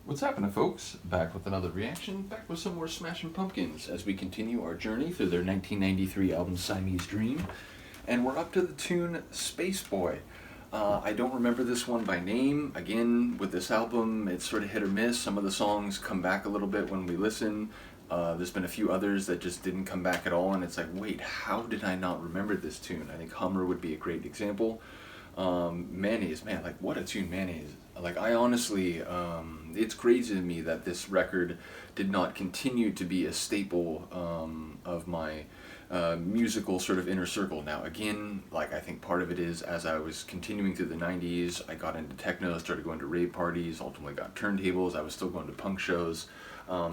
What's happening, folks? Back with another reaction, back with some more Smashing Pumpkins as we continue our journey through their 1993 album Siamese Dream. And we're up to the tune Spaceboy. I don't remember this one by name. Again, with this album, it's sort of hit or miss. Some of the songs come back a little bit when we listen. There's been a few others that just didn't come back at all, and it's like, wait, how did I not remember this tune? I think Hummer would be a great example. Mayonnaise, man, like what a tune Mayonnaise. Like I honestly, it's crazy to me that this record did not continue to be a staple of my musical sort of inner circle. Now again, like I think part of it is as I was continuing through the 90s, I got into techno, started going to rave parties, ultimately got turntables, I was still going to punk shows.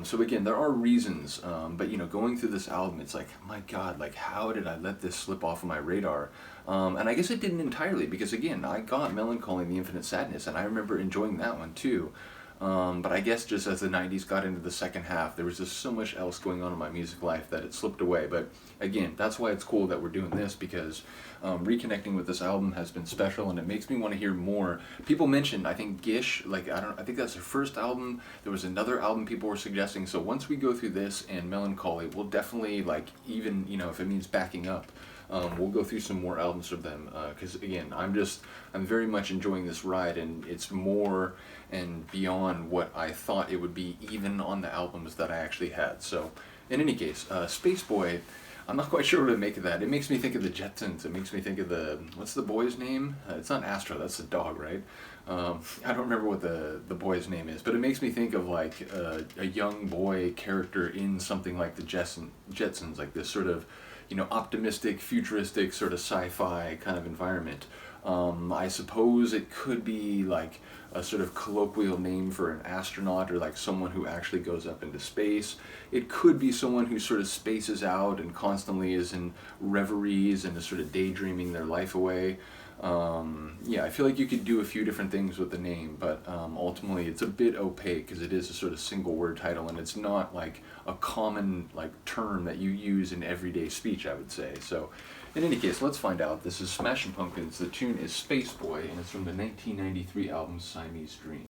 So again, there are reasons, but you know, going through this album, it's like, my God, like how did I let this slip off of my radar? And I guess it didn't entirely, because again, I got Melancholy and the Infinite Sadness, and I remember enjoying that one too. But I guess just as the 90s got into the second half, there was just so much else going on in my music life that it slipped away. But again, that's why it's cool that we're doing this, because reconnecting with this album has been special, and it makes me want to hear more. People mentioned, I think Gish, like I think that's their first album. There was another album people were suggesting. So once we go through this and Melancholy, we'll definitely, like, even, you know, if it means backing up, we'll go through some more albums from them, because again, I'm very much enjoying this ride, and it's more and beyond what I thought it would be, even on the albums that I actually had. So in any case, Spaceboy, I'm not quite sure what to make of that. It makes me think of the Jetsons. It makes me think of what's the boy's name? It's not Astro, that's the dog, right? I don't remember what the boy's name is, but it makes me think of like a young boy character in something like the Jetsons, like this sort of, you know, optimistic, futuristic, sort of sci-fi kind of environment. I suppose it could be like a sort of colloquial name for an astronaut, or like someone who actually goes up into space. It could be someone who sort of spaces out and constantly is in reveries and is sort of daydreaming their life away. Yeah, I feel like you could do a few different things with the name, but ultimately it's a bit opaque because it is a sort of single word title, and it's not like a common like term that you use in everyday speech, I would say. So in any case, let's find out. This is Smashing Pumpkins. The tune is Spaceboy, and it's from the 1993 album Siamese Dream.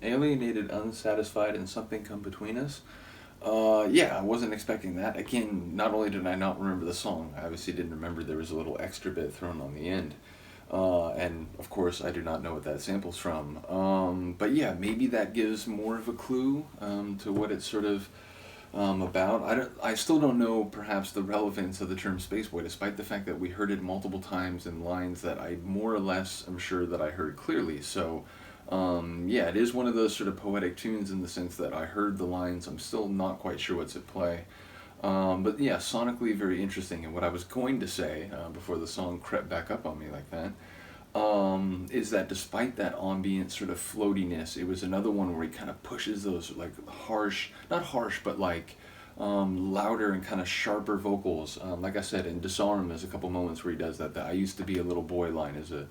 Alienated, unsatisfied, and something come between us. Yeah, I wasn't expecting that. Again, not only did I not remember the song, I obviously didn't remember there was a little extra bit thrown on the end. And of course, I do not know what that sample's from. But yeah, maybe that gives more of a clue to what it's sort of about. I still don't know perhaps the relevance of the term Spaceboy, despite the fact that we heard it multiple times in lines that I more or less am sure that I heard clearly. So yeah, it is one of those sort of poetic tunes in the sense that I heard the lines. I'm still not quite sure what's at play. But yeah, sonically very interesting. And what I was going to say before the song crept back up on me like that is that despite that ambient sort of floatiness, it was another one where he kind of pushes those like harsh, not harsh, but like louder and kind of sharper vocals. Like I said, in Disarm, there's a couple moments where he does that. The I used to be a little boy line is a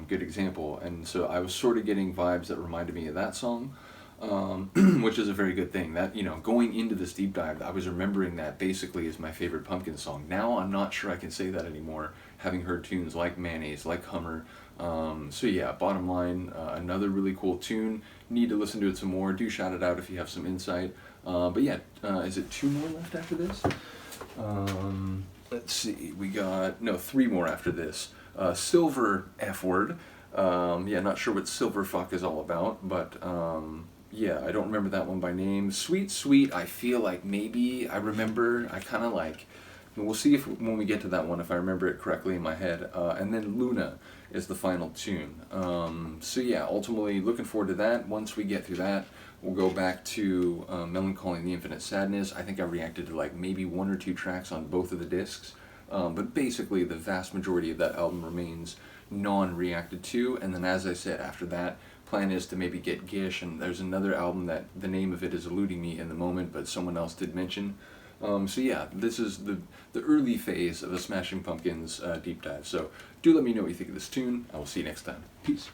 good example. And so I was sort of getting vibes that reminded me of that song. Which is a very good thing. That, you know, going into this deep dive, I was remembering that basically is my favorite Pumpkin song. Now I'm not sure I can say that anymore, having heard tunes like Mayonnaise, like Hummer. So yeah, bottom line, another really cool tune. Need to listen to it some more. Do shout it out if you have some insight. But yeah, is it 2 more left after this? Let's see, we got, no, 3 more after this. Silver F-word. Yeah, not sure what Silver Fuck is all about, but yeah, I don't remember that one by name. Sweet Sweet, I feel like maybe I remember, I kind of like, we'll see if when we get to that one, if I remember it correctly in my head. And then Luna is the final tune. So yeah, ultimately looking forward to that. Once we get through that, we'll go back to Melancholy and the Infinite Sadness. I think I reacted to like maybe 1 or 2 tracks on both of the discs. But basically the vast majority of that album remains non-reacted to, and then as I said, after that, plan is to maybe get Gish, and there's another album that the name of it is eluding me in the moment, but someone else did mention. So yeah, this is the early phase of a Smashing Pumpkins deep dive. So do let me know what you think of this tune. I will see you next time. Peace.